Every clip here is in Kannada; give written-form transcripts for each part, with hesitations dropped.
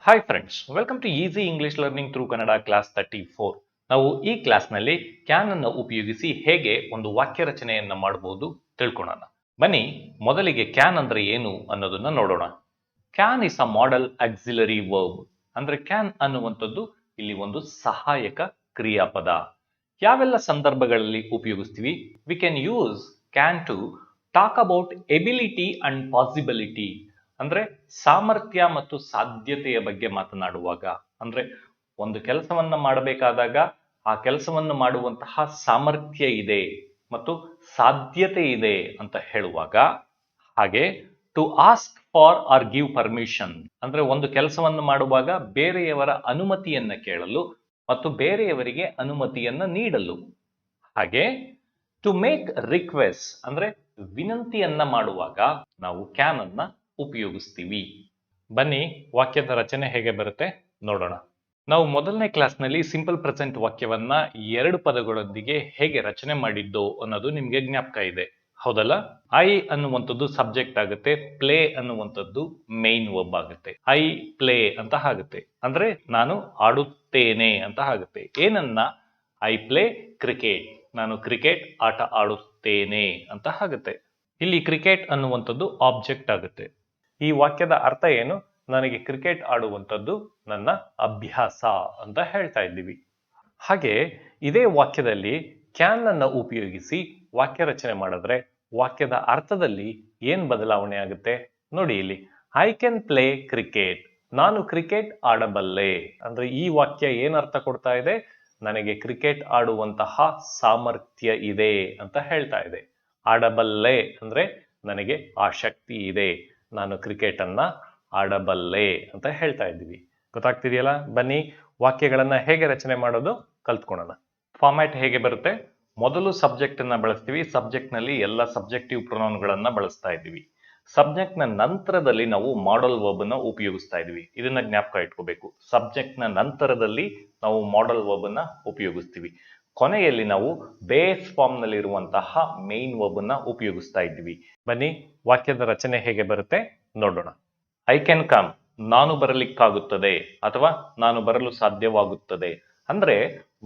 Hi friends, welcome to easy English learning through Kannada class 34. ನಾವು ಈ ಕ್ಲಾಸ್ನಲ್ಲಿ ಕ್ಯಾನ್ ಅನ್ನು ಉಪಯೋಗಿಸಿ ಹೇಗೆ ಒಂದು ವಾಕ್ಯ ರಚನೆಯನ್ನ ಮಾಡಬಹುದು ತಿಳ್ಕೊಳ್ಳೋಣ. ಬನ್ನಿ ಮೊದಲಿಗೆ ಕ್ಯಾನ್ ಅಂದ್ರೆ ಏನು ಅನ್ನೋದನ್ನ ನೋಡೋಣ. Can is a modal auxiliary verb. ಅಂದ್ರೆ ಕ್ಯಾನ್ ಅನ್ನುವಂಥದ್ದು ಇಲ್ಲಿ ಒಂದು ಸಹಾಯಕ ಕ್ರಿಯಾಪದ. ಯಾವೆಲ್ಲ ಸಂದರ್ಭಗಳಲ್ಲಿ ಉಪಯೋಗಿಸ್ತೀವಿ? We can use can to talk about ability and possibility. ಅಂದ್ರೆ ಸಾಮರ್ಥ್ಯ ಮತ್ತು ಸಾಧ್ಯತೆಯ ಬಗ್ಗೆ ಮಾತನಾಡುವಾಗ, ಅಂದ್ರೆ ಒಂದು ಕೆಲಸವನ್ನ ಮಾಡಬೇಕಾದಾಗ ಆ ಕೆಲಸವನ್ನು ಮಾಡುವಂತಹ ಸಾಮರ್ಥ್ಯ ಇದೆ ಮತ್ತು ಸಾಧ್ಯತೆ ಇದೆ ಅಂತ ಹೇಳುವಾಗ, ಹಾಗೆ to ask for or give permission, ಅಂದ್ರೆ ಒಂದು ಕೆಲಸವನ್ನು ಮಾಡುವಾಗ ಬೇರೆಯವರ ಅನುಮತಿಯನ್ನ ಕೇಳಲು ಮತ್ತು ಬೇರೆಯವರಿಗೆ ಅನುಮತಿಯನ್ನ ನೀಡಲು. ಹಾಗೆ ಟು ಮೇಕ್ ರಿಕ್ವೆಸ್ಟ್, ಅಂದ್ರೆ ವಿನಂತಿಯನ್ನ ಮಾಡುವಾಗ ನಾವು ಕ್ಯಾನ್ ಅನ್ನ ಉಪಯೋಗಿಸ್ತೀವಿ. ಬನ್ನಿ ವಾಕ್ಯದ ರಚನೆ ಹೇಗೆ ಬರುತ್ತೆ ನೋಡೋಣ. ನಾವು ಮೊದಲನೇ ಕ್ಲಾಸ್ನಲ್ಲಿ ಸಿಂಪಲ್ ಪ್ರೆಸೆಂಟ್ ವಾಕ್ಯವನ್ನ 2 ಪದಗಳೊಂದಿಗೆ ಹೇಗೆ ರಚನೆ ಮಾಡಿದ್ದು ಅನ್ನೋದು ನಿಮ್ಗೆ ಜ್ಞಾಪಕ ಇದೆ, ಹೌದಲ್ಲ? ಐ ಅನ್ನುವಂಥದ್ದು ಸಬ್ಜೆಕ್ಟ್ ಆಗುತ್ತೆ, ಪ್ಲೇ ಅನ್ನುವಂಥದ್ದು ಮೇನ್ ವರ್ಬ್ ಆಗುತ್ತೆ. ಐ ಪ್ಲೇ ಅಂತ ಆಗುತ್ತೆ, ಅಂದ್ರೆ ನಾನು ಆಡುತ್ತೇನೆ ಅಂತ ಆಗುತ್ತೆ. ಏನನ್ನ? ಐ ಪ್ಲೇ ಕ್ರಿಕೆಟ್, ನಾನು ಕ್ರಿಕೆಟ್ ಆಟ ಆಡುತ್ತೇನೆ ಅಂತ ಆಗುತ್ತೆ. ಇಲ್ಲಿ ಕ್ರಿಕೆಟ್ ಅನ್ನುವಂಥದ್ದು ಆಬ್ಜೆಕ್ಟ್ ಆಗುತ್ತೆ. ಈ ವಾಕ್ಯದ ಅರ್ಥ ಏನು? ನನಗೆ ಕ್ರಿಕೆಟ್ ಆಡುವಂಥದ್ದು ನನ್ನ ಅಭ್ಯಾಸ ಅಂತ ಹೇಳ್ತಾ ಇದ್ದೀವಿ. ಹಾಗೆ ಇದೇ ವಾಕ್ಯದಲ್ಲಿ ಕ್ಯಾನ್ ಅನ್ನ ಉಪಯೋಗಿಸಿ ವಾಕ್ಯ ರಚನೆ ಮಾಡಿದ್ರೆ ವಾಕ್ಯದ ಅರ್ಥದಲ್ಲಿ ಏನ್ ಬದಲಾವಣೆ ಆಗುತ್ತೆ ನೋಡಿ. ಇಲ್ಲಿ ಐ ಕ್ಯಾನ್ ಪ್ಲೇ ಕ್ರಿಕೆಟ್, ನಾನು ಕ್ರಿಕೆಟ್ ಆಡಬಲ್ಲೆ. ಅಂದ್ರೆ ಈ ವಾಕ್ಯ ಏನ್ ಅರ್ಥ ಕೊಡ್ತಾ ಇದೆ? ನನಗೆ ಕ್ರಿಕೆಟ್ ಆಡುವಂತಹ ಸಾಮರ್ಥ್ಯ ಇದೆ ಅಂತ ಹೇಳ್ತಾ ಇದೆ. ಆಡಬಲ್ಲೆ ಅಂದ್ರೆ ನನಗೆ ಆ ಶಕ್ತಿ ಇದೆ, ನಾನು ಕ್ರಿಕೆಟ್ ಅನ್ನ ಆಡಬಲ್ಲೆ ಅಂತ ಹೇಳ್ತಾ ಇದ್ದೀವಿ. ಗೊತ್ತಾಗ್ತಿದೆಯಲ್ಲ? ಬನ್ನಿ ವಾಕ್ಯಗಳನ್ನ ಹೇಗೆ ರಚನೆ ಮಾಡೋದು ಕಲ್ತ್ಕೊಳ್ಳೋಣ. ಫಾರ್ಮ್ಯಾಟ್ ಹೇಗೆ ಬರುತ್ತೆ? ಮೊದಲು ಸಬ್ಜೆಕ್ಟ್ ಅನ್ನ ಬಳಸ್ತೀವಿ. ಸಬ್ಜೆಕ್ಟ್ ನಲ್ಲಿ ಎಲ್ಲ ಸಬ್ಜೆಕ್ಟಿವ್ ಪ್ರೊನೌನ್ಗಳನ್ನ ಬಳಸ್ತಾ ಇದ್ದೀವಿ. ಸಬ್ಜೆಕ್ಟ್ ನ ನಂತರದಲ್ಲಿ ನಾವು ಮಾಡಲ್ ವರ್ಬ್ ಅನ್ನ ಉಪಯೋಗಿಸ್ತಾ ಇದೀವಿ. ಇದನ್ನ ಜ್ಞಾಪಕ ಇಟ್ಕೋಬೇಕು. ಸಬ್ಜೆಕ್ಟ್ ನ ನಂತರದಲ್ಲಿ ನಾವು ಮಾಡಲ್ ವರ್ಬ್ ಅನ್ನ ಉಪಯೋಗಿಸ್ತೀವಿ. ಕೊನೆಯಲ್ಲಿ ನಾವು ಬೇಸ್ ಫಾರ್ಮ್ ನಲ್ಲಿ ಇರುವಂತಹ ಮೇನ್ ವರ್ಬ್ ಅನ್ನ ಉಪಯೋಗಿಸ್ತಾ ಇದ್ದೀವಿ. ಬನ್ನಿ ವಾಕ್ಯದ ರಚನೆ ಹೇಗೆ ಬರುತ್ತೆ ನೋಡೋಣ. ಐ ಕ್ಯಾನ್ ಕಮ್, ನಾನು ಬರಲಿಕ್ಕಾಗುತ್ತದೆ ಅಥವಾ ನಾನು ಬರಲು ಸಾಧ್ಯವಾಗುತ್ತದೆ. ಅಂದ್ರೆ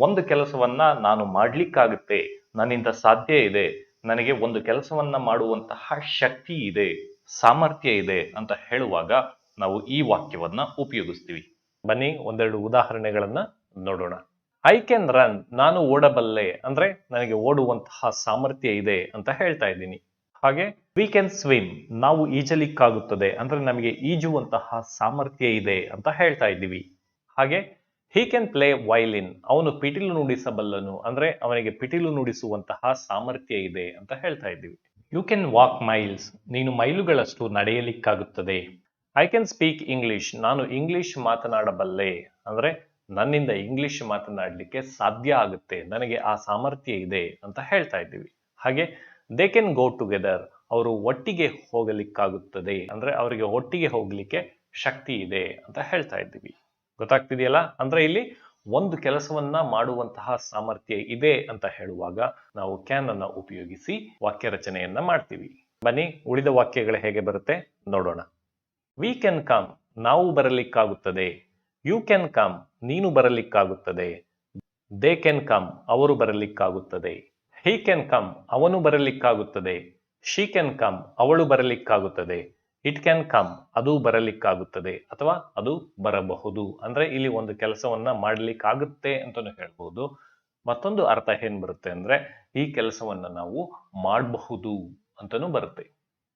ಒಂದು ಕೆಲಸವನ್ನ ನಾನು ಮಾಡ್ಲಿಕ್ಕಾಗುತ್ತೆ, ನನ್ನಿಂದ ಸಾಧ್ಯ ಇದೆ, ನನಗೆ ಒಂದು ಕೆಲಸವನ್ನ ಮಾಡುವಂತಹ ಶಕ್ತಿ ಇದೆ, ಸಾಮರ್ಥ್ಯ ಇದೆ ಅಂತ ಹೇಳುವಾಗ ನಾವು ಈ ವಾಕ್ಯವನ್ನ ಉಪಯೋಗಿಸ್ತೀವಿ. ಬನ್ನಿ ಒಂದೆರಡು ಉದಾಹರಣೆಗಳನ್ನ ನೋಡೋಣ. ಐ ಕ್ಯಾನ್ ರನ್, ನಾನು ಓಡಬಲ್ಲೆ, ಅಂದ್ರೆ ನನಗೆ ಓಡುವಂತಹ ಸಾಮರ್ಥ್ಯ ಇದೆ ಅಂತ ಹೇಳ್ತಾ ಇದ್ದೀನಿ. ಹಾಗೆ ವಿ ಕ್ಯಾನ್ ಸ್ವಿಮ್, ನಾವು ಈಜಲಿಕ್ಕಾಗುತ್ತದೆ, ಅಂದ್ರೆ ನಮಗೆ ಈಜುವಂತಹ ಸಾಮರ್ಥ್ಯ ಇದೆ ಅಂತ ಹೇಳ್ತಾ ಇದ್ದೀವಿ. ಹಾಗೆ ಹಿ ಕ್ಯಾನ್ ಪ್ಲೇ ವೈಲಿನ್, ಅವನು ಪಿಟೀಲು ನುಡಿಸಬಲ್ಲನು, ಅಂದ್ರೆ ಅವನಿಗೆ ಪಿಟೀಲು ನುಡಿಸುವಂತಹ ಸಾಮರ್ಥ್ಯ ಇದೆ ಅಂತ ಹೇಳ್ತಾ ಇದ್ದೀವಿ. ಯು ಕ್ಯಾನ್ ವಾಕ್ ಮೈಲ್ಸ್, ನೀನು ಮೈಲುಗಳಷ್ಟು ನಡೆಯಲಿಕ್ಕಾಗುತ್ತದೆ. ಐ ಕ್ಯಾನ್ ಸ್ಪೀಕ್ ಇಂಗ್ಲಿಷ್, ನಾನು ಇಂಗ್ಲಿಷ್ ಮಾತನಾಡಬಲ್ಲೆ, ಅಂದ್ರೆ ನನ್ನಿಂದ ಇಂಗ್ಲಿಷ್ ಮಾತನಾಡಲಿಕ್ಕೆ ಸಾಧ್ಯ ಆಗುತ್ತೆ, ನನಗೆ ಆ ಸಾಮರ್ಥ್ಯ ಇದೆ ಅಂತ ಹೇಳ್ತಾ ಇದ್ದೀವಿ. ಹಾಗೆ ದೇ ಕ್ಯಾನ್ ಗೋ ಟುಗೆದರ್, ಅವರು ಒಟ್ಟಿಗೆ ಹೋಗಲಿಕ್ಕಾಗುತ್ತದೆ, ಅಂದ್ರೆ ಅವರಿಗೆ ಒಟ್ಟಿಗೆ ಹೋಗ್ಲಿಕ್ಕೆ ಶಕ್ತಿ ಇದೆ ಅಂತ ಹೇಳ್ತಾ ಇದ್ದೀವಿ. ಗೊತ್ತಾಗ್ತಿದೆಯಲ್ಲ? ಅಂದ್ರೆ ಇಲ್ಲಿ ಒಂದು ಕೆಲಸವನ್ನ ಮಾಡುವಂತಹ ಸಾಮರ್ಥ್ಯ ಇದೆ ಅಂತ ಹೇಳುವಾಗ ನಾವು ಕ್ಯಾನ್ ಅನ್ನ ಉಪಯೋಗಿಸಿ ವಾಕ್ಯ ರಚನೆಯನ್ನ ಮಾಡ್ತೀವಿ. ಬನ್ನಿ ಉಳಿದ ವಾಕ್ಯಗಳು ಹೇಗೆ ಬರುತ್ತೆ ನೋಡೋಣ. ವಿ ಕ್ಯಾನ್ ಕಮ್, ನಾವು ಬರಲಿಕ್ಕಾಗುತ್ತದೆ. ಯು ಕ್ಯಾನ್ ಕಮ್, ನೀನು ಬರಲಿಕ್ಕಾಗುತ್ತದೆ. ದೇ ಕ್ಯಾನ್ ಕಮ್, ಅವರು ಬರಲಿಕ್ಕಾಗುತ್ತದೆ. ಹಿ ಕ್ಯಾನ್ ಕಮ್, ಅವನು ಬರಲಿಕ್ಕಾಗುತ್ತದೆ. ಶಿ ಕ್ಯಾನ್ ಕಮ್, ಅವಳು ಬರಲಿಕ್ಕಾಗುತ್ತದೆ. ಇಟ್ ಕ್ಯಾನ್ ಕಮ್, ಅದು ಬರಲಿಕ್ಕಾಗುತ್ತದೆ ಅಥವಾ ಅದು ಬರಬಹುದು. ಅಂದ್ರೆ ಇಲ್ಲಿ ಒಂದು ಕೆಲಸವನ್ನ ಮಾಡ್ಲಿಕ್ಕಾಗುತ್ತೆ ಅಂತಾನು ಹೇಳ್ಬಹುದು. ಮತ್ತೊಂದು ಅರ್ಥ ಏನ್ ಬರುತ್ತೆ ಅಂದ್ರೆ ಈ ಕೆಲಸವನ್ನ ನಾವು ಮಾಡಬಹುದು ಅಂತಾನು ಬರುತ್ತೆ.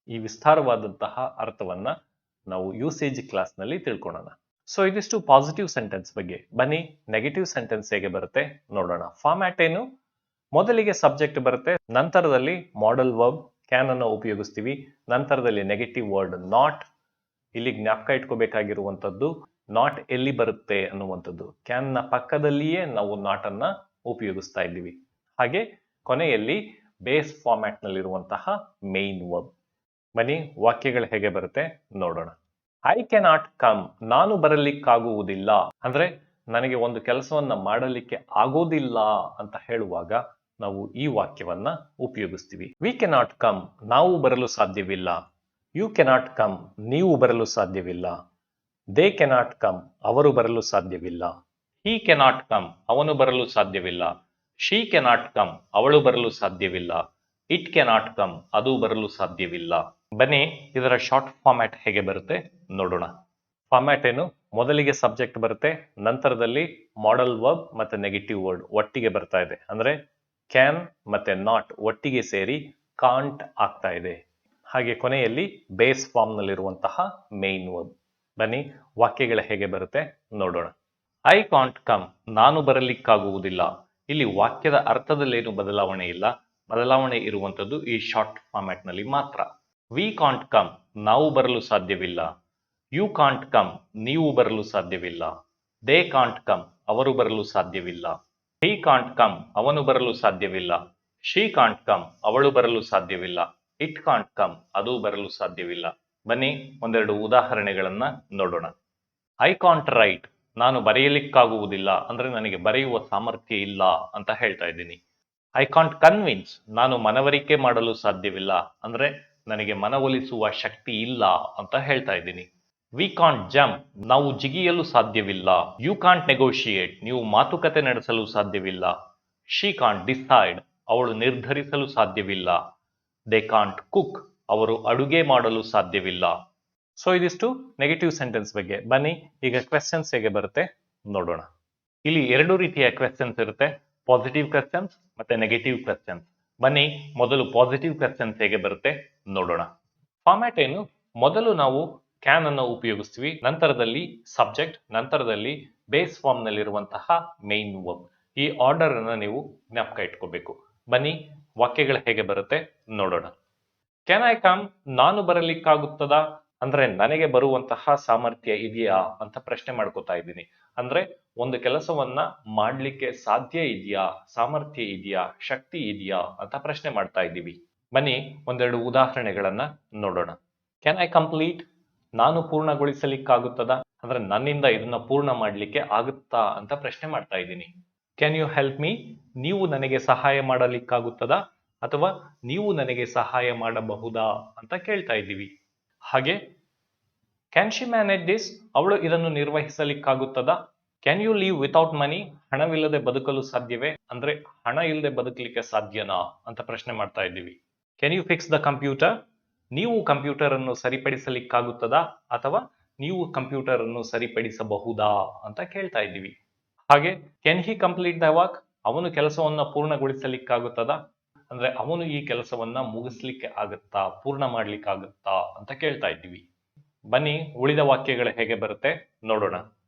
ಈ ವಿಸ್ತಾರವಾದಂತಹ ಅರ್ಥವನ್ನ ನಾವು ಯೂಸೇಜ್ ಕ್ಲಾಸ್ ನಲ್ಲಿ ತಿಳ್ಕೊಳ್ಳೋಣ. ಸೊ ಇದಿಷ್ಟು ಪಾಸಿಟಿವ್ ಸೆಂಟೆನ್ಸ್ ಬಗ್ಗೆ. ಬನ್ನಿ ನೆಗೆಟಿವ್ ಸೆಂಟೆನ್ಸ್ ಹೇಗೆ ಬರುತ್ತೆ ನೋಡೋಣ. ಫಾರ್ಮ್ಯಾಟ್ ಏನು? ಮೊದಲಿಗೆ ಸಬ್ಜೆಕ್ಟ್ ಬರುತ್ತೆ, ನಂತರದಲ್ಲಿ ಮಾಡಲ್ ವರ್ಬ್ ಕ್ಯಾನ್ ಅನ್ನು ಉಪಯೋಗಿಸ್ತೀವಿ, ನಂತರದಲ್ಲಿ ನೆಗೆಟಿವ್ ವರ್ಡ್ ನಾಟ್. ಇಲ್ಲಿ ಜ್ಞಾಪಕ ಇಟ್ಕೋಬೇಕಾಗಿರುವಂತದ್ದು ನಾಟ್ ಎಲ್ಲಿ ಬರುತ್ತೆ ಅನ್ನುವಂಥದ್ದು. ಕ್ಯಾನ್ ನ ಪಕ್ಕದಲ್ಲಿಯೇ ನಾವು ನಾಟ್ ಅನ್ನ ಉಪಯೋಗಿಸ್ತಾ ಇದ್ದೀವಿ. ಹಾಗೆ ಕೊನೆಯಲ್ಲಿ ಬೇಸ್ ಫಾರ್ಮ್ಯಾಟ್ ನಲ್ಲಿರುವಂತಹ ಮೇನ್ ವರ್ಬ್. ಬನ್ನಿ ವಾಕ್ಯಗಳು ಹೇಗೆ ಬರುತ್ತೆ ನೋಡೋಣ. ಐ ಕ್ಯಾನಾಟ್ ಕಮ್, ನಾನು ಬರಲಿಕ್ಕಾಗುವುದಿಲ್ಲ, ಅಂದ್ರೆ ನನಗೆ ಒಂದು ಕೆಲಸವನ್ನ ಮಾಡಲಿಕ್ಕೆ ಆಗೋದಿಲ್ಲ ಅಂತ ಹೇಳುವಾಗ ನಾವು ಈ ವಾಕ್ಯವನ್ನ ಉಪಯೋಗಿಸ್ತೀವಿ. ವಿ ಕೆನಾಟ್ ಕಮ್, ನಾವು ಬರಲು ಸಾಧ್ಯವಿಲ್ಲ. ಯು ಕೆನಾಟ್ ಕಮ್, ನೀವು ಬರಲು ಸಾಧ್ಯವಿಲ್ಲ. ದೇ ಕೆನಾಟ್ ಕಮ್, ಅವರು ಬರಲು ಸಾಧ್ಯವಿಲ್ಲ. ಹಿ ಕೆನಾಟ್ ಕಮ್, ಅವನು ಬರಲು ಸಾಧ್ಯವಿಲ್ಲ. ಶಿ ಕೆನಾಟ್ ಕಮ್, ಅವಳು ಬರಲು ಸಾಧ್ಯವಿಲ್ಲ. ಇಟ್ ಕೆನಾಟ್ ಕಮ್, ಅದು ಬರಲು ಸಾಧ್ಯವಿಲ್ಲ. ಬನ್ನಿ ಇದರ ಶಾರ್ಟ್ ಫಾರ್ಮ್ಯಾಟ್ ಹೇಗೆ ಬರುತ್ತೆ ನೋಡೋಣ. ಫಾರ್ಮ್ಯಾಟ್ ಏನು? ಮೊದಲಿಗೆ ಸಬ್ಜೆಕ್ಟ್ ಬರುತ್ತೆ, ನಂತರದಲ್ಲಿ ಮಾಡಲ್ ವರ್ಬ್ ಮತ್ತೆ ನೆಗೆಟಿವ್ ವರ್ಡ್ ಒಟ್ಟಿಗೆ ಬರ್ತಾ ಇದೆ. ಅಂದ್ರೆ ಕ್ಯಾನ್ ಮತ್ತೆ ನಾಟ್ ಒಟ್ಟಿಗೆ ಸೇರಿ ಕಾಂಟ್ ಆಗ್ತಾ ಇದೆ. ಹಾಗೆ ಕೊನೆಯಲ್ಲಿ ಬೇಸ್ ಫಾರ್ಮ್ ನಲ್ಲಿರುವಂತಹ ಮೇನ್ ವರ್ಬ್. ಬನ್ನಿ ವಾಕ್ಯಗಳ ಹೇಗೆ ಬರುತ್ತೆ ನೋಡೋಣ. ಐ ಕಾಂಟ್ ಕಮ್, ನಾನು ಬರಲಿಕ್ಕಾಗುವುದಿಲ್ಲ. ಇಲ್ಲಿ ವಾಕ್ಯದ ಅರ್ಥದಲ್ಲೇನು ಬದಲಾವಣೆ ಇಲ್ಲ, ಬದಲಾವಣೆ ಇರುವಂತದ್ದು ಈ ಶಾರ್ಟ್ ಫಾರ್ಮ್ಯಾಟ್ ನಲ್ಲಿ ಮಾತ್ರ. ವಿ ಕಾಂಟ್ ಕಮ್, ನಾವು ಬರಲು ಸಾಧ್ಯವಿಲ್ಲ. ಯು ಕಾಂಟ್ ಕಮ್, ನೀವು ಬರಲು ಸಾಧ್ಯವಿಲ್ಲ. ದೇ ಕಾಂಟ್ ಕಮ್, ಅವರು ಬರಲು ಸಾಧ್ಯವಿಲ್ಲ. ಹಿ ಕಾಂಟ್ ಕಮ್, ಅವನು ಬರಲು ಸಾಧ್ಯವಿಲ್ಲ. ಶಿ ಕಾಂಟ್ ಕಮ್, ಅವಳು ಬರಲು ಸಾಧ್ಯವಿಲ್ಲ. ಇಟ್ ಕಾಂಟ್ ಕಮ್, ಅದು ಬರಲು ಸಾಧ್ಯವಿಲ್ಲ. ಬನ್ನಿ ಒಂದೆರಡು ಉದಾಹರಣೆಗಳನ್ನ ನೋಡೋಣ. ಐ ಕಾಂಟ್ ರೈಟ್, ನಾನು ಬರೆಯಲಿಕ್ಕಾಗುವುದಿಲ್ಲ, ಅಂದ್ರೆ ನನಗೆ ಬರೆಯುವ ಸಾಮರ್ಥ್ಯ ಇಲ್ಲ ಅಂತ ಹೇಳ್ತಾ ಇದ್ದೀನಿ. ಐ ಕಾಂಟ್ ಕನ್ವಿನ್ಸ್, ನಾನು ಮನವರಿಕೆ ಮಾಡಲು ಸಾಧ್ಯವಿಲ್ಲ, ಅಂದ್ರೆ ನನಗೆ ಮನವೊಲಿಸುವ ಶಕ್ತಿ ಇಲ್ಲ ಅಂತ ಹೇಳ್ತಾ ಇದ್ದೀನಿ. ವಿ ಕಾಂಟ್ ಜಂಪ್, ನಾವು ಜಿಗಿಯಲು ಸಾಧ್ಯವಿಲ್ಲ. ಯು ಕಾಂಟ್ ನೆಗೋಷಿಯೇಟ್, ನೀವು ಮಾತುಕತೆ ನಡೆಸಲು ಸಾಧ್ಯವಿಲ್ಲ. ಶಿ ಕಾಂಟ್ ಡಿಸೈಡ್, ಅವಳು ನಿರ್ಧರಿಸಲು ಸಾಧ್ಯವಿಲ್ಲ. ದೇ ಕಾಂಟ್ ಕುಕ್, ಅವರು ಅಡುಗೆ ಮಾಡಲು ಸಾಧ್ಯವಿಲ್ಲ. ಸೊ ಇದಿಷ್ಟು ನೆಗೆಟಿವ್ ಸೆಂಟೆನ್ಸ್ ಬಗ್ಗೆ. ಬನ್ನಿ ಈಗ ಕ್ವೆಶ್ಚನ್ಸ್ ಹೇಗೆ ಬರುತ್ತೆ ನೋಡೋಣ. ಇಲ್ಲಿ ಎರಡು ರೀತಿಯ ಕ್ವೆಶ್ಚನ್ಸ್ ಇರುತ್ತೆ, ಪಾಸಿಟಿವ್ ಕ್ವೆಶ್ಚನ್ಸ್ ಮತ್ತೆ ನೆಗೆಟಿವ್ ಕ್ವೆಶ್ಚನ್ಸ್. ಬನ್ನಿ ಮೊದಲು ಪಾಸಿಟಿವ್ ಕ್ವೆಶ್ಚನ್ಸ್ ಹೇಗೆ ಬರುತ್ತೆ ನೋಡೋಣ. ಫಾರ್ಮ್ಯಾಟ್ ಏನು? ಮೊದಲು ನಾವು ಕ್ಯಾನ್ ಅನ್ನು ಉಪಯೋಗಿಸ್ತೀವಿ, ನಂತರದಲ್ಲಿ ಸಬ್ಜೆಕ್ಟ್, ನಂತರದಲ್ಲಿ ಬೇಸ್ ಫಾರ್ಮ್ ನಲ್ಲಿರುವಂತಹ ಮೇನ್ ವರ್ಬ್. ಈ ಆರ್ಡರ್ ಅನ್ನು ನೀವು ಜ್ಞಾಪಕ ಇಟ್ಕೋಬೇಕು. ಬನ್ನಿ ವಾಕ್ಯಗಳು ಹೇಗೆ ಬರುತ್ತೆ ನೋಡೋಣ. ಕ್ಯಾನ್ ಐ ಕಮ್, ನಾನು ಬರಲಿಕ್ಕಾಗುತ್ತದಾ, ಅಂದ್ರೆ ನನಗೆ ಬರುವಂತಹ ಸಾಮರ್ಥ್ಯ ಇದೆಯಾ ಅಂತ ಪ್ರಶ್ನೆ ಮಾಡ್ಕೋತಾ ಇದ್ದೀನಿ. ಅಂದ್ರೆ ಒಂದು ಕೆಲಸವನ್ನ ಮಾಡ್ಲಿಕ್ಕೆ ಸಾಧ್ಯ ಇದೆಯಾ, ಸಾಮರ್ಥ್ಯ ಇದೆಯಾ, ಶಕ್ತಿ ಇದೆಯಾ ಅಂತ ಪ್ರಶ್ನೆ ಮಾಡ್ತಾ ಇದ್ದೀವಿ. ಬನ್ನಿ ಒಂದೆರಡು ಉದಾಹರಣೆಗಳನ್ನ ನೋಡೋಣ. ಕ್ಯಾನ್ ಐ ಕಂಪ್ಲೀಟ್, ನಾನು ಪೂರ್ಣಗೊಳಿಸಲಿಕ್ಕಾಗುತ್ತದಾ, ಅಂದ್ರೆ ನನ್ನಿಂದ ಇದನ್ನ ಪೂರ್ಣ ಮಾಡ್ಲಿಕ್ಕೆ ಆಗುತ್ತಾ ಅಂತ ಪ್ರಶ್ನೆ ಮಾಡ್ತಾ ಇದ್ದೀನಿ. ಕ್ಯಾನ್ ಯು ಹೆಲ್ಪ್ ಮೀ, ನೀವು ನನಗೆ ಸಹಾಯ ಮಾಡಲಿಕ್ಕಾಗುತ್ತದಾ ಅಥವಾ ನೀವು ನನಗೆ ಸಹಾಯ ಮಾಡಬಹುದಾ ಅಂತ ಕೇಳ್ತಾ ಇದ್ದೀವಿ. ಹಾಗೆ ಕ್ಯಾನ್ ಶಿ ಮ್ಯಾನೇಜ್ ದಿಸ್, ಅವಳು ಇದನ್ನು ನಿರ್ವಹಿಸಲಿಕ್ಕಾಗುತ್ತದಾ. ಕ್ಯಾನ್ ಯು ಲೀವ್ ವಿತೌಟ್ ಮನಿ, ಹಣವಿಲ್ಲದೆ ಬದುಕಲು ಸಾಧ್ಯವೇ, ಅಂದ್ರೆ ಹಣ ಇಲ್ಲದೆ ಬದುಕಲಿಕ್ಕೆ ಸಾಧ್ಯನಾ ಅಂತ ಪ್ರಶ್ನೆ ಮಾಡ್ತಾ ಇದ್ದೀವಿ. Can you fix the computer, ನೀವು ಕಂಪ್ಯೂಟರ್ ಅನ್ನು ಸರಿಪಡಿಸಲಿಕ್ಕಾಗುತ್ತದಾ ಅಥವಾ ನೀವು ಕಂಪ್ಯೂಟರ್ ಅನ್ನು ಸರಿಪಡಿಸಬಹುದಾ ಅಂತ ಕೇಳ್ತಾ ಇದ್ದೀವಿ. ಹಾಗೆ can he complete the work, ಅವನು ಕೆಲಸವನ್ನ ಪೂರ್ಣಗೊಳಿಸಲಿಕ್ಕಾಗುತ್ತದಾ, ಅಂದ್ರೆ ಅವನು ಈ ಕೆಲಸವನ್ನ ಮುಗಿಸ್ಲಿಕ್ಕೆ ಆಗುತ್ತಾ, ಪೂರ್ಣ ಮಾಡ್ಲಿಕ್ಕಾಗುತ್ತಾ ಅಂತ ಕೇಳ್ತಾ ಇದ್ದೀವಿ. ಬನ್ನಿ ಉಳಿದ ವಾಕ್ಯಗಳು ಹೇಗೆ ಬರುತ್ತೆ ನೋಡೋಣ.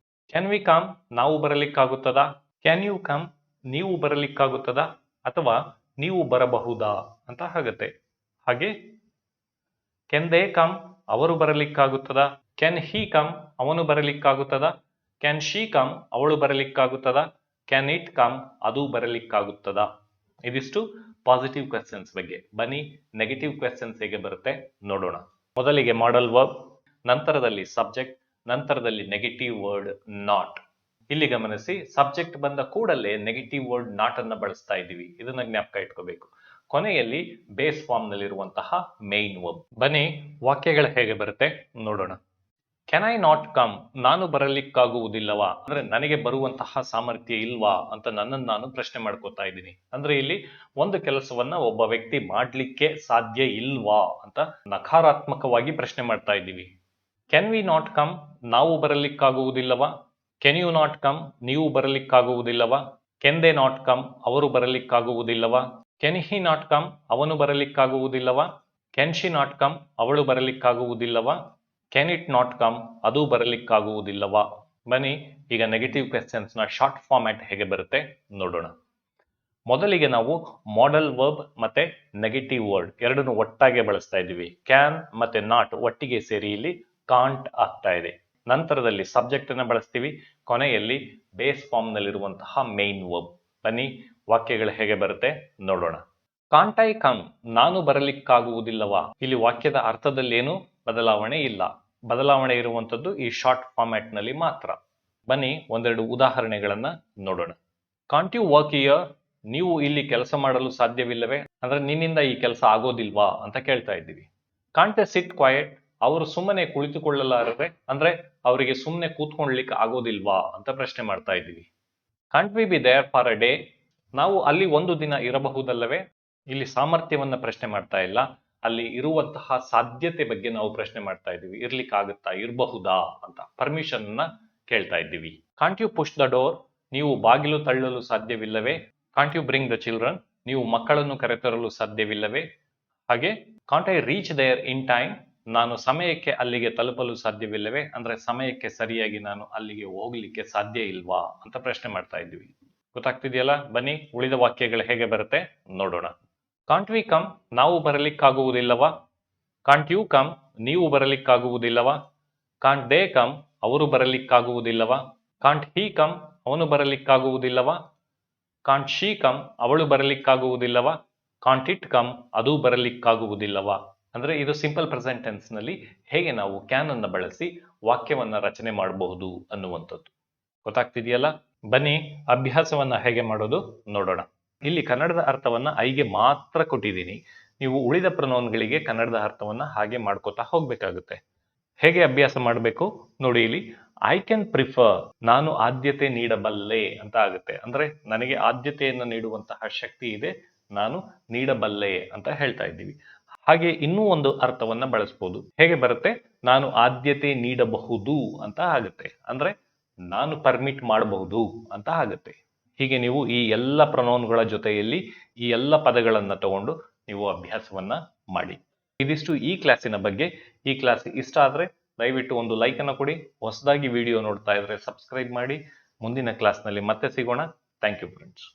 ಕ್ಯಾನ್ ವಿ ಕಮ್, ನಾವು ಬರಲಿಕ್ಕಾಗುತ್ತದಾ. ಕ್ಯಾನ್ ಯು ಕಮ್, ನೀವು ಬರಲಿಕ್ಕಾಗುತ್ತದಾ ಅಥವಾ ನೀವು ಬರಬಹುದಾ ಅಂತ ಆಗುತ್ತೆ. ಹಾಗೆ ಕ್ಯಾನ್ ದೇ ಕಮ್, ಅವರು ಬರಲಿಕ್ಕಾಗುತ್ತದಾ. ಕ್ಯಾನ್ ಹಿ ಕಮ್, ಅವನು ಬರಲಿಕ್ಕಾಗುತ್ತದಾ. ಕ್ಯಾನ್ ಶಿ ಕಮ್, ಅವಳು ಬರಲಿಕ್ಕಾಗುತ್ತದಾ. ಕ್ಯಾನ್ ಇಟ್ ಕಮ್, ಅದು ಬರಲಿಕ್ಕಾಗುತ್ತದಾ. ಇದಿಷ್ಟು ಪಾಸಿಟಿವ್ ಕ್ವೆಶ್ಚನ್ಸ್ ಬಗ್ಗೆ. ಬನ್ನಿ ನೆಗೆಟಿವ್ ಕ್ವೆಶ್ಚನ್ಸ್ ಹೇಗೆ ಬರುತ್ತೆ ನೋಡೋಣ. ಮೊದಲಿಗೆ ಮಾಡಲ್ ವರ್ಬ್, ನಂತರದಲ್ಲಿ ಸಬ್ಜೆಕ್ಟ್, ನಂತರದಲ್ಲಿ ನೆಗೆಟಿವ್ ವರ್ಡ್ ನಾಟ್. ಇಲ್ಲಿ ಗಮನಿಸಿ, ಸಬ್ಜೆಕ್ಟ್ ಬಂದ ಕೂಡಲೇ ನೆಗೆಟಿವ್ ವರ್ಡ್ ನಾಟ್ ಅನ್ನ ಬಳಸ್ತಾ ಇದ್ದೀವಿ, ಇದನ್ನ ಜ್ಞಾಪಕ ಇಟ್ಕೋಬೇಕು. ಕೊನೆಯಲ್ಲಿ ಬೇಸ್ ಫಾರ್ಮ್ ನಲ್ಲಿರುವಂತಹ ಮೇನ್ ವರ್ಬ್. ಬನ್ನಿ ವಾಕ್ಯಗಳು ಹೇಗೆ ಬರುತ್ತೆ ನೋಡೋಣ. ಕ್ಯಾನ್ ಐ ನಾಟ್ ಕಮ್, ನಾನು ಬರಲಿಕ್ಕಾಗುವುದಿಲ್ಲವಾ, ಅಂದ್ರೆ ನನಗೆ ಬರುವಂತಹ ಸಾಮರ್ಥ್ಯ ಇಲ್ವಾ ಅಂತ ನನ್ನನ್ನು ನಾನು ಪ್ರಶ್ನೆ ಮಾಡ್ಕೋತಾ ಇದ್ದೀನಿ. ಅಂದ್ರೆ ಇಲ್ಲಿ ಒಂದು ಕೆಲಸವನ್ನ ಒಬ್ಬ ವ್ಯಕ್ತಿ ಮಾಡ್ಲಿಕ್ಕೆ ಸಾಧ್ಯ ಇಲ್ವಾ ಅಂತ ನಕಾರಾತ್ಮಕವಾಗಿ ಪ್ರಶ್ನೆ ಮಾಡ್ತಾ ಇದ್ದೀವಿ. ಕ್ಯಾನ್ ವಿ ನಾಟ್ ಕಮ್, ನಾವು ಬರಲಿಕ್ಕಾಗುವುದಿಲ್ಲವಾ. ಕ್ಯಾನ್ ಯು ನಾಟ್ ಕಮ್, ನೀವು ಬರಲಿಕ್ಕಾಗುವುದಿಲ್ಲವಾ. ಕ್ಯಾನ್ ದೇ ನಾಟ್ ಕಮ್, ಅವರು ಬರಲಿಕ್ಕಾಗುವುದಿಲ್ಲವಾ. ಕ್ಯಾನ್ ಹಿ ನಾಟ್ ಕಮ್, ಅವನು ಬರಲಿಕ್ಕಾಗುವುದಿಲ್ಲವಾ. ಕ್ಯಾನ್ ಶಿ ನಾಟ್ ಕಮ್, ಅವಳು ಬರಲಿಕ್ಕಾಗುವುದಿಲ್ಲವಾ. ಕ್ಯಾನ್ ಇಟ್ ನಾಟ್ ಕಮ್, ಅದು ಬರಲಿಕ್ಕಾಗುವುದಿಲ್ಲವಾ. ಬನ್ನಿ ಈಗ ನೆಗೆಟಿವ್ ಕ್ವೆಶ್ಚನ್ಸ್ ನ ಶಾರ್ಟ್ ಫಾರ್ಮ್ಯಾಟ್ ಹೇಗೆ ಬರುತ್ತೆ ನೋಡೋಣ. ಮೊದಲಿಗೆ ನಾವು ಮಾಡಲ್ ವರ್ಬ್ ಮತ್ತೆ ನೆಗೆಟಿವ್ ವರ್ಡ್ ಎರಡನ್ನು ಒಟ್ಟಾಗಿ ಬಳಸ್ತಾ ಇದ್ದೀವಿ. ಕ್ಯಾನ್ ಮತ್ತೆ ನಾಟ್ ಒಟ್ಟಿಗೆ ಸೇರಿ ಇಲ್ಲಿ ಕಾಂಟ್ ಆಗ್ತಾ ಇದೆ. ನಂತರದಲ್ಲಿ ಸಬ್ಜೆಕ್ಟ್ ಅನ್ನ ಬಳಸ್ತೀವಿ, ಕೊನೆಯಲ್ಲಿ ಬೇಸ್ ಫಾರ್ಮ್ ನಲ್ಲಿರುವಂತಹ ಮೇನ್ ವರ್ಬ್. ಬನ್ನಿ ವಾಕ್ಯಗಳು ಹೇಗೆ ಬರುತ್ತೆ ನೋಡೋಣ. ಕಾಂಟ್ ಐ ಕಮ್, ನಾನು ಬರಲಿಕ್ಕಾಗುವುದಿಲ್ಲವಾ. ಇಲ್ಲಿ ವಾಕ್ಯದ ಅರ್ಥದಲ್ಲಿ ಏನು ಬದಲಾವಣೆ ಇಲ್ಲ, ಬದಲಾವಣೆ ಇರುವಂತದ್ದು ಈ ಶಾರ್ಟ್ ಫಾರ್ಮ್ಯಾಟ್ ನಲ್ಲಿ ಮಾತ್ರ. ಬನ್ನಿ ಒಂದೆರಡು ಉದಾಹರಣೆಗಳನ್ನ ನೋಡೋಣ. ಕಾಂಟ್ ಯು ವರ್ಕ್ ಹಿಯರ್, ನೀವು ಇಲ್ಲಿ ಕೆಲಸ ಮಾಡಲು ಸಾಧ್ಯವಿಲ್ಲವೇ, ಅಂದ್ರೆ ನಿನ್ನಿಂದ ಈ ಕೆಲಸ ಆಗೋದಿಲ್ವಾ ಅಂತ ಕೇಳ್ತಾ ಇದ್ದೀವಿ. ಕಾಂಟ್ ದೇ ಸಿಟ್ ಕ್ವೈಟ್, ಅವರು ಸುಮ್ಮನೆ ಕುಳಿತುಕೊಳ್ಳಲಾರದೆ ಅಂದ್ರೆ ಅವರಿಗೆ ಸುಮ್ಮನೆ ಕೂತ್ಕೊಳ್ಳಿಕ್ಕೆ ಆಗೋದಿಲ್ವಾ ಅಂತ ಪ್ರಶ್ನೆ ಮಾಡ್ತಾ ಇದ್ದೀವಿ. Can't we be there for a day? ನಾವು ಅಲ್ಲಿ ಒಂದು ದಿನ ಇರಬಹುದಲ್ಲವೇ? ಇಲ್ಲಿ ಸಾಮರ್ಥ್ಯವನ್ನ ಪ್ರಶ್ನೆ ಮಾಡ್ತಾ ಇಲ್ಲ, ಅಲ್ಲಿ ಇರುವಂತಹ ಸಾಧ್ಯತೆ ಬಗ್ಗೆ ನಾವು ಪ್ರಶ್ನೆ ಮಾಡ್ತಾ ಇದ್ದೀವಿ. ಇರ್ಲಿಕ್ಕಾಗುತ್ತಾ, ಇರಬಹುದಾ ಅಂತ ಪರ್ಮಿಷನ್ ನ ಕೇಳ್ತಾ ಇದ್ದೀವಿ. Can't you push the door? ನೀವು ಬಾಗಿಲು ತಳ್ಳಲು ಸಾಧ್ಯವಿಲ್ಲವೇ? Can't you bring the children? ನೀವು ಮಕ್ಕಳನ್ನು ಕರೆತರಲು ಸಾಧ್ಯವಿಲ್ಲವೇ? ಹಾಗೆ can't I reach there in time? ನಾನು ಸಮಯಕ್ಕೆ ಅಲ್ಲಿಗೆ ತಲುಪಲು ಸಾಧ್ಯವಿಲ್ಲವೇ? ಅಂದ್ರೆ ಸಮಯಕ್ಕೆ ಸರಿಯಾಗಿ ನಾನು ಅಲ್ಲಿಗೆ ಹೋಗ್ಲಿಕ್ಕೆ ಸಾಧ್ಯ ಇಲ್ವಾ ಅಂತ ಪ್ರಶ್ನೆ ಮಾಡ್ತಾ ಇದ್ದೀವಿ. ಗೊತ್ತಾಗ್ತಿದೆಯಲ್ಲ? ಬನ್ನಿ ಉಳಿದ ವಾಕ್ಯಗಳು ಹೇಗೆ ಬರುತ್ತೆ ನೋಡೋಣ. Can't we come? ನಾವು ಬರಲಿಕ್ಕಾಗುವುದಿಲ್ಲವಾ? Can't you come? ನೀವು ಬರಲಿಕ್ಕಾಗುವುದಿಲ್ಲವಾ? Can't they come? ಅವರು ಬರಲಿಕ್ಕಾಗುವುದಿಲ್ಲವಾ? Can't he come? ಅವನು ಬರಲಿಕ್ಕಾಗುವುದಿಲ್ಲವಾ? Can't she come? ಅವಳು ಬರಲಿಕ್ಕಾಗುವುದಿಲ್ಲವಾ? Can't it come? ಅದು ಬರಲಿಕ್ಕಾಗುವುದಿಲ್ಲವಾ? ಅಂದ್ರೆ ಇದು ಸಿಂಪಲ್ ಪ್ರೆಸೆಂಟ್ ಟೆನ್ಸ್ ನಲ್ಲಿ ಹೇಗೆ ನಾವು ಕ್ಯಾನ್ ಅನ್ನು ಬಳಸಿ ವಾಕ್ಯವನ್ನ ರಚನೆ ಮಾಡಬಹುದು ಅನ್ನುವಂಥದ್ದು. ಗೊತ್ತಾಗ್ತಿದೆಯಲ್ಲ? ಬನ್ನಿ ಅಭ್ಯಾಸವನ್ನ ಹೇಗೆ ಮಾಡೋದು ನೋಡೋಣ. ಇಲ್ಲಿ ಕನ್ನಡದ ಅರ್ಥವನ್ನ ಐಗೆ ಮಾತ್ರ ಕೊಟ್ಟಿದ್ದೀನಿ. ನೀವು ಉಳಿದ ಪ್ರೊನೌನ್ಗಳಿಗೆ ಕನ್ನಡದ ಅರ್ಥವನ್ನ ಹಾಗೆ ಮಾಡ್ಕೋತಾ ಹೋಗ್ಬೇಕಾಗುತ್ತೆ. ಹೇಗೆ ಅಭ್ಯಾಸ ಮಾಡಬೇಕು ನೋಡಿ. ಇಲ್ಲಿ ಐ ಕ್ಯಾನ್ ಪ್ರಿಫರ್, ನಾನು ಆದ್ಯತೆ ನೀಡಬಲ್ಲೆ ಅಂತ ಆಗುತ್ತೆ. ಅಂದ್ರೆ ನನಗೆ ಆದ್ಯತೆಯನ್ನು ನೀಡುವಂತಹ ಶಕ್ತಿ ಇದೆ, ನಾನು ನೀಡಬಲ್ಲೆ ಅಂತ ಹೇಳ್ತಾ ಇದ್ದೀವಿ. ಹಾಗೆ ಇನ್ನೂ ಒಂದು ಅರ್ಥವನ್ನ ಬಳಸ್ಬೋದು. ಹೇಗೆ ಬರುತ್ತೆ? ನಾನು ಆದ್ಯತೆ ನೀಡಬಹುದು ಅಂತ ಆಗುತ್ತೆ. ಅಂದ್ರೆ ನಾನು ಪರ್ಮಿಟ್ ಮಾಡಬಹುದು ಅಂತ ಆಗುತ್ತೆ. ಹೀಗೆ ನೀವು ಈ ಎಲ್ಲ ಪ್ರೊನೌನ್ಗಳ ಜೊತೆಯಲ್ಲಿ ಈ ಎಲ್ಲ ಪದಗಳನ್ನ ತಗೊಂಡು ನೀವು ಅಭ್ಯಾಸವನ್ನ ಮಾಡಿ. ಇದಿಷ್ಟು ಈ ಕ್ಲಾಸಿನ ಬಗ್ಗೆ. ಈ ಕ್ಲಾಸ್ ಇಷ್ಟ ಆದ್ರೆ ದಯವಿಟ್ಟು ಒಂದು ಲೈಕ್ ಅನ್ನು ಕೊಡಿ. ಹೊಸದಾಗಿ ವಿಡಿಯೋ ನೋಡ್ತಾ ಇದ್ರೆ ಸಬ್ಸ್ಕ್ರೈಬ್ ಮಾಡಿ. ಮುಂದಿನ ಕ್ಲಾಸ್ನಲ್ಲಿ ಮತ್ತೆ ಸಿಗೋಣ. Thank you friends.